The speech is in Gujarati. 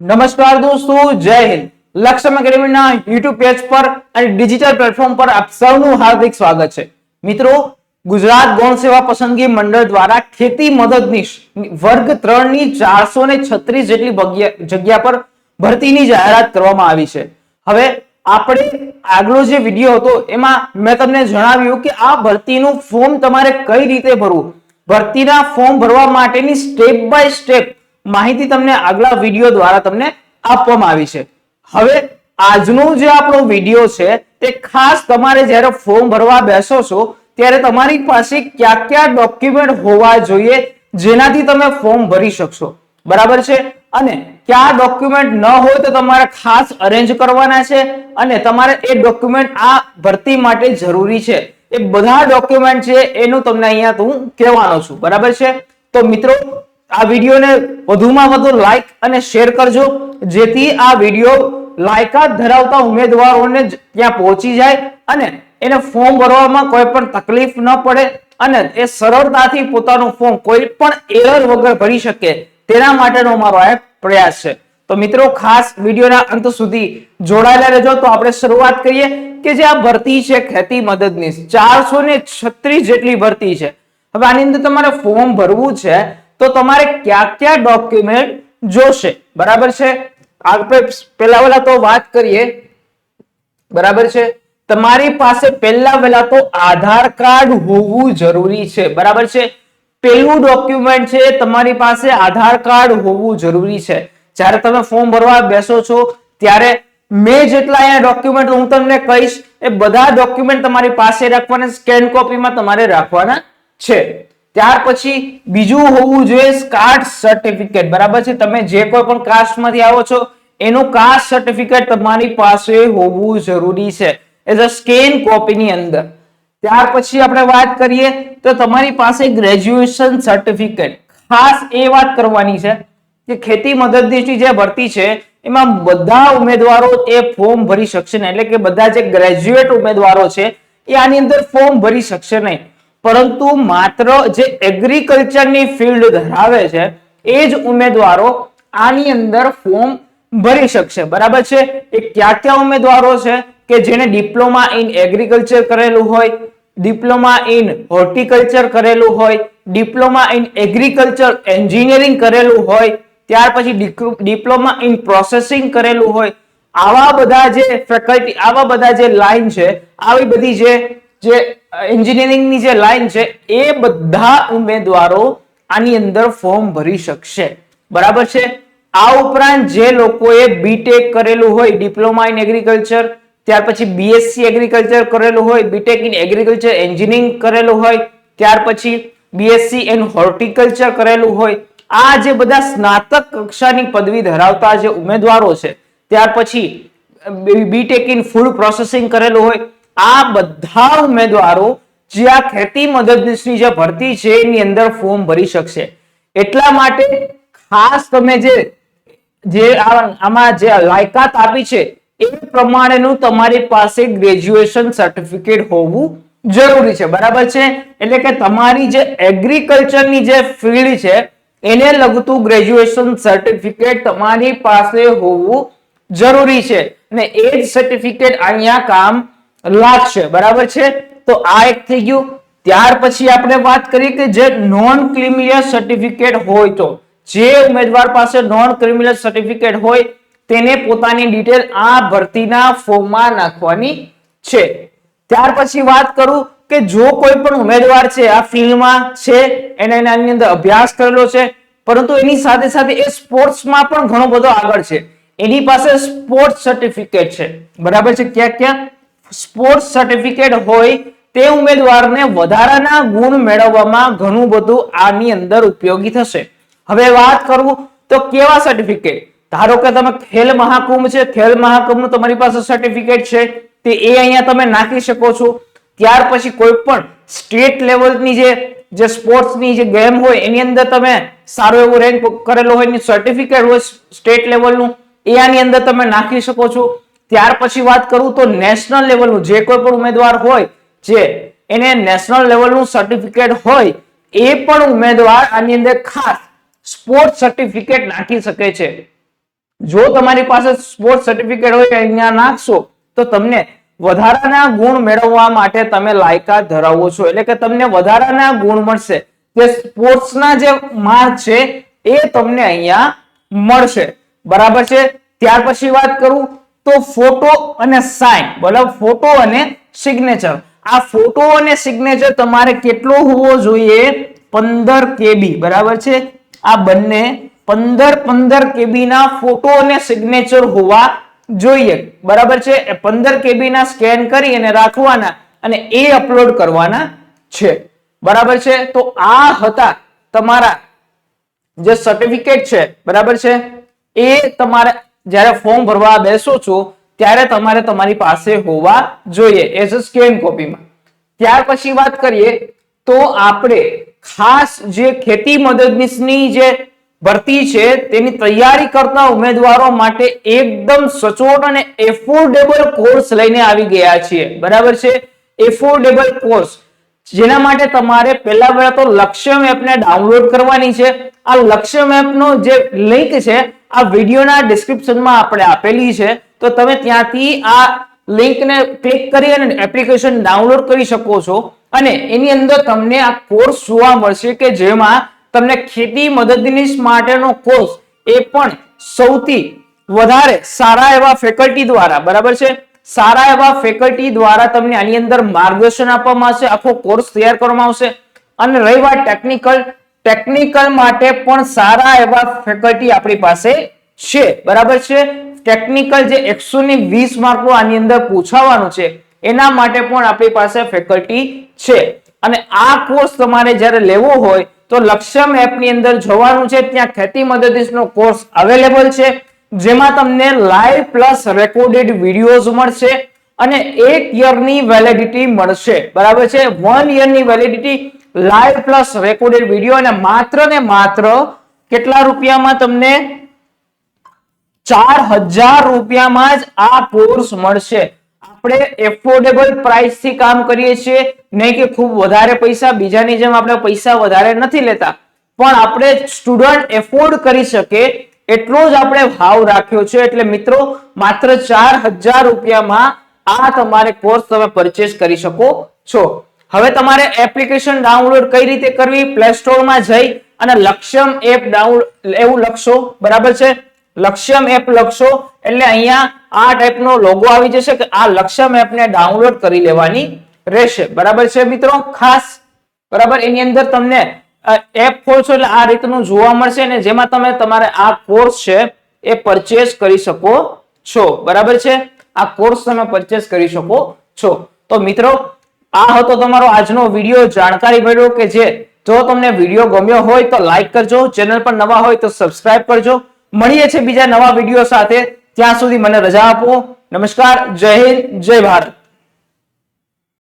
નમસ્કાર દોસ્તો, જય હિન્દ. લક્ષ્યમ એકેડમીના યુટ્યુબ પેજ પર અને ડિજિટલ પ્લેટફોર્મ પર આપ સૌનું હાર્દિક સ્વાગત છે. મિત્રો, ગુજરાત ગૌણ સેવા પસંદગી મંડળ દ્વારા ખેતી મદદનીશ વર્ગ 3 ની 436 જેટલી જગ્યા પર ભરતીની જાહેરાત કરવામાં આવી છે. હવે આપણે આગલો જે વિડીયો હતો એમાં મેં તમને જણાવ્યું કે આ ભરતીનું ફોર્મ તમારે કઈ રીતે ભરવું, ભરતીના ફોર્મ ભરવા માટેની સ્ટેપ બાય સ્ટેપ માહિતી તમને આગલા વિડીયો દ્વારા તમને આપવામાં આવી છે. હવે આજનો જે આપણો વિડીયો છે તે ખાસ તમારે જ્યારે ફોર્મ ભરવા બેસો છો ત્યારે તમારી પાસે કયા કયા ડોક્યુમેન્ટ હોવા જોઈએ જેનાથી તમે ફોર્મ ભરી શકશો, બરાબર છે, અને કયા ડોક્યુમેન્ટ ન હોય તો તમારે ખાસ અરેન્જ કરવાના છે અને તમારે એ ડોક્યુમેન્ટ આ ભરતી માટે જરૂરી છે. એ બધા ડોક્યુમેન્ટ છે એનું તમને અહીંયા હું કહેવાનો છું, બરાબર છે. તો મિત્રો, આ વિડીયોને વધુમાં વધુ લાઈક અને શેર કરજો જેથી આ વિડીયો લાયકાત ધરાવતા ઉમેદવારોને ત્યાં પહોંચી જાય અને એને ફોર્મ ભરવામાં કોઈ પણ તકલીફ ન પડે અને એ સરળતાથી પોતાનું ફોર્મ કોઈ પણ એરર વગર ભરી શકે તેના માટેનો મારો આ પ્રયાસ છે. તો મિત્રો, ખાસ વિડીયોના અંત સુધી જોડાયેલા રહેજો. તો આપણે શરૂઆત કરીએ કે જે આ ભરતી છે ખેતી મદદનીશ 436 જેટલી ભરતી છે. હવે આની અંદર તમારે ફોર્મ ભરવું છે તો તમારે કયા કયા ડોક્યુમેન્ટ જોશે, બરાબર છે. આપણે પહેલા તો વાત કરીએ, બરાબર છે. તમારી પાસે પહેલા તો આધાર કાર્ડ હોવું જરૂરી છે, બરાબર છે. પહેલું ડોક્યુમેન્ટ છે તમારી પાસે આધાર કાર્ડ હોવું જરૂરી છે. જ્યારે તમે ફોર્મ ભરવા બેસો છો ત્યારે મેં જેટલા અહીંયા ડોક્યુમેન્ટ હું તમને કહીશ એ બધા ડોક્યુમેન્ટ તમારી પાસે રાખવાના, સ્કેન કોપીમાં તમારે રાખવાના છે. ત્યાર પછી બીજું હોવું જોઈએ કાસ્ટ સર્ટિફિકેટ, બરાબર છે. તમે જે કોઈ પણ કાસ્ટમાંથી આવો છો એનું કાસ્ટ સર્ટિફિકેટ તમારી પાસે હોવું જરૂરી છે એઝ અ સ્કેન કોપીની અંદર. ત્યાર પછી આપણે વાત કરીએ તો તમારી પાસે ગ્રેજ્યુએશન સર્ટિફિકેટ. ખાસ એ વાત કરવાની છે કે ખેતી મદદનીશની જે ભરતી છે એમાં બધા ઉમેદવારો એ ફોર્મ ભરી શકશે નહીં, એટલે કે બધા જે ગ્રેજ્યુએટ ઉમેદવારો છે એ આની અંદર ફોર્મ ભરી શકશે નહીં, પરંતુ માત્ર જે એગ્રીકલ્ચરની ફિલ્ડ ધરાવે છે એ જ ઉમેદવારો આની અંદર ફોર્મ ભરી શકશે, બરાબર છે. એ કયા કયા ઉમેદવારો છે કે જેને ડિપ્લોમા ઇન એગ્રીકલ્ચર કરેલું હોય, ડિપ્લોમા ઇન હોર્ટિકલ્ચર કરેલું હોય, ડિપ્લોમા ઇન એગ્રીકલ્ચર એન્જિનિયરિંગ કરેલું હોય, ત્યાર પછી ડિપ્લોમા ઇન પ્રોસેસિંગ કરેલું હોય. આવા બધા જે ફેકલ્ટી, આવા બધા જે લાઈન છે, આવી બધી જે એન્જિનિયરિંગની જે લાઈન છે એ બધા ઉમેદવારો આની અંદર ફોર્મ ભરી શકશે, બરાબર છે. આ ઉપરાંત જે લોકોએ બીટેક કરેલું હોય, ડિપ્લોમા ઇન એગ્રીકલ્ચર, ત્યાર પછી બીએસસી એગ્રીકલ્ચર કરેલું હોય, બીટેક ઇન એગ્રીકલ્ચર એન્જિનિયરિંગ કરેલું હોય, ત્યાર પછી બીએસસી ઇન હોર્ટિકલ્ચર કરેલું હોય, આ જે બધા સ્નાતક કક્ષાની પદવી ધરાવતા જે ઉમેદવારો છે, ત્યાર પછી બીટેક ઇન ફૂડ પ્રોસેસિંગ કરેલું હોય, આ બધા ઉમેદવારો જે આ ખેતી મદદનીશની જે ભરતી છે એની અંદર ફોર્મ ભરી શકશે. એટલા માટે ખાસ તમે જે આમાં જે લાયકાત આપી છે એ પ્રમાણેનું તમારી પાસે ગ્રેજ્યુએશન સર્ટિફિકેટ હોવું જરૂરી છે, બરાબર છે. એટલે કે તમારી જે એગ્રીકલ્ચરની જે ફિલ્ડ છે એને લગતું ગ્રેજ્યુએશન સર્ટિફિકેટ તમારી પાસે હોવું જરૂરી છે અને એ જ સર્ટિફિકેટ અહીંયા કામ લાગશે, બરાબર છે. તો આ એક થઈ ગયું. ત્યાર પછી આપણે વાત કરીએ કે જે નોન ક્રિમિનલ સર્ટિફિકેટ હોય, તો જે ઉમેદવાર પાસે નોન ક્રિમિનલ સર્ટિફિકેટ હોય તેને પોતાની ડિટેલ આ ભરતીના ફોર્મમાં નાખવાની છે. ત્યાર પછી વાત કરું કે જો કોઈ પણ ઉમેદવાર છે આ ફિલ્ડમાં છે, એને આની અંદર અભ્યાસ કરેલો છે, પરંતુ એની સાથે સાથે એ સ્પોર્ટ્સમાં પણ ઘણો બધો આગળ છે, એની પાસે સ્પોર્ટ્સ સર્ટિફિકેટ છે, બરાબર છે. ક્યાં સ્પોર્ટ્સ સર્ટિફિકેટ હોય તે ઉમેદવારને વધારાના ગુણ મેળવવામાં ઘણું બધું આની અંદર ઉપયોગી થશે. હવે વાત કરું તો કેવા સર્ટિફિકેટ, ધારો કે તમે ખેલ મહાકુંભ છે, ખેલ મહાકુંભનું તમારી પાસે સર્ટિફિકેટ છે તે એ અહીંયા તમે નાખી શકો છો. ત્યાર પછી કોઈ પણ સ્ટેટ લેવલની જે સ્પોર્ટ્સની જે ગેમ હોય એની અંદર તમે સારો એવો રેન્ક કરેલો હોય એની સર્ટિફિકેટ હોય સ્ટેટ લેવલનું, એ આની અંદર તમે નાખી શકો છો. ત્યાર પછી વાત કરું તો નેશનલ લેવલનું જે કોઈ પણ ઉમેદવાર હોય જે એને નેશનલ લેવલનું સર્ટિફિકેટ હોય એ પણ ઉમેદવાર આની અંદર ખાસ સ્પોર્ટ સર્ટિફિકેટ નાખી શકે છે. જો તમારી પાસે સ્પોર્ટ સર્ટિફિકેટ હોય અહીંયા નાખશો તો તમને વધારાના ગુણ મેળવવા માટે તમે લાયકાત ધરાવો છો, એટલે કે તમને વધારાના ગુણ મળશે. જે સ્પોર્ટ્સના જે માર્ક છે એ તમને અહીંયા મળશે. બરાબર છે. ત્યાર પછી વાત કરું તો ફોટો અને સાઇન, બરાબર, ફોટો અને સિગ્નેચર. આ ફોટો અને સિગ્નેચર તમારે કેટલો હોવો જોઈએ? 15 KB. બરાબર છે. આ બંને 15 KB ના ફોટો અને સિગ્નેચર હોવા જોઈએ. બરાબર છે. 15 KB ના સ્કેન કરી અને રાખવાના અને એ અપલોડ કરવાના છે. બરાબર છે. તો આ હતા તમારા જે સર્ટિફિકેટ છે. બરાબર છે. એ તમારે જ્યારે ફોર્મ ભરવા બેસો છો ત્યારે તમારે તમારી પાસે હોવા જોઈએ એઝ અ સ્કેન કોપીમાં. ત્યાર પછી વાત કરીએ તો આપણે ખાસ જે ખેતી મદદનીશની જે ભરતી છે તેની તૈયારી કરતા ઉમેદવારો માટે એકદમ સચોટ અને એફોર્ડેબલ કોર્સ લઈને આવી ગયા છીએ. બરાબર છે. એફોર્ડેબલ કોર્સ, જેના માટે તમારે પહેલા તો લક્ષ્ય મેપને ડાઉનલોડ કરવાની છે. આ લક્ષ્ય મેપનો જે લિંક છે આ વિડીયોના ડિસ્ક્રિપ્શનમાં આપણે આપેલી છે, તો તમે ત્યાંથી આ લિંકને ક્લિક કરી અને એપ્લિકેશન ડાઉનલોડ કરી શકો છો. અને એની અંદર તમને આ કોર્સ જોવા મળશે કે જેમાં તમને ખેતી મદદનીશ માટેનો કોર્સ એ પણ સૌથી વધારે સારા એવા ફેકલ્ટી દ્વારા, બરાબર છે, સારા એવા ફેકલ્ટી દ્વારા તમને આની અંદર માર્ગદર્શન આપવામાં આવશે, આખો કોર્સ તૈયાર કરવામાં આવશે. અને રહી વાત ટેકનિકલ માટે પણ સારા એવા ફેકલ્ટી આપણી પાસે છે. બરાબર છે. ટેકનિકલ જે 120 માર્કનું આની અંદર પૂછાવાનું છે એના માટે પણ આપણી પાસે ફેકલ્ટી છે. અને આ કોર્સ તમારે જ્યારે લેવો હોય તો લક્ષ્ય મેપની અંદર જવાનું છે. ત્યાં ખેતી મદદનીશનો કોર્સ અવેલેબલ છે, જેમાં તમને લાઈવ પ્લસ રેકોર્ડેડ વિડીયોઝ મળશે અને 1 યરની વેલિડિટી મળશે. બરાબર છે. 1 યરની validity, live plus recorded video, અને માત્ર ને માત્ર કેટલા રૂપિયામાં? તમને 4000 રૂપિયામાં જ આ કોર્સ મળશે. આપણે એફોર્ડેબલ પ્રાઇસ થી કામ કરીએ છીએ, નહીં કે ખૂબ વધારે પૈસા. બીજાની જેમ આપણે પૈસા વધારે નથી લેતા, પણ આપણે સ્ટુડન્ટ એફોર્ડ કરી શકે એટલો જ આપણે ભાવ રાખ્યો છે. એટલે મિત્રો માત્ર 4000 રૂપિયામાં આ તમારે કોર્સ તમે પરચેસ કરી શકો છો. હવે તમારે એપ્લિકેશન ડાઉનલોડ કઈ રીતે કરવી? પ્લે સ્ટોરમાં જઈ અને લક્ષ્યમ એપ ડાઉનલોડ એવું લખશો. બરાબર છે. લક્ષ્યમ એપ લખશો એટલે અહીંયા આ ટાઈપનો લોગો આવી જશે કે આ લક્ષ્યમ એપને ડાઉનલોડ કરી લેવાની રહેશે. બરાબર છે મિત્રો, ખાસ. બરાબર. એની અંદર તમને એપ ખોલશો એટલે આ રીતનું જોવા મળશે ને જેમાં તમે તમારે આ કોર્સ છે એ પરચેસ કરી શકો છો. બરાબર છે. આ કોર્સ તમે પરચેસ કરી શકો છો. તો મિત્રો આ હતો તમારો આજનો વિડીયો. જાણકારી મળ્યો કે જે જો તમને વિડીયો ગમ્યો હોય તો લાઈક કરજો, ચેનલ પર નવા હોય તો સબસ્ક્રાઇબ કરજો. મળીએ છીએ બીજા નવા વિડીયો સાથે. ત્યાં સુધી મને રજા આપો. નમસ્કાર. જય હિન્દ, જય ભારત.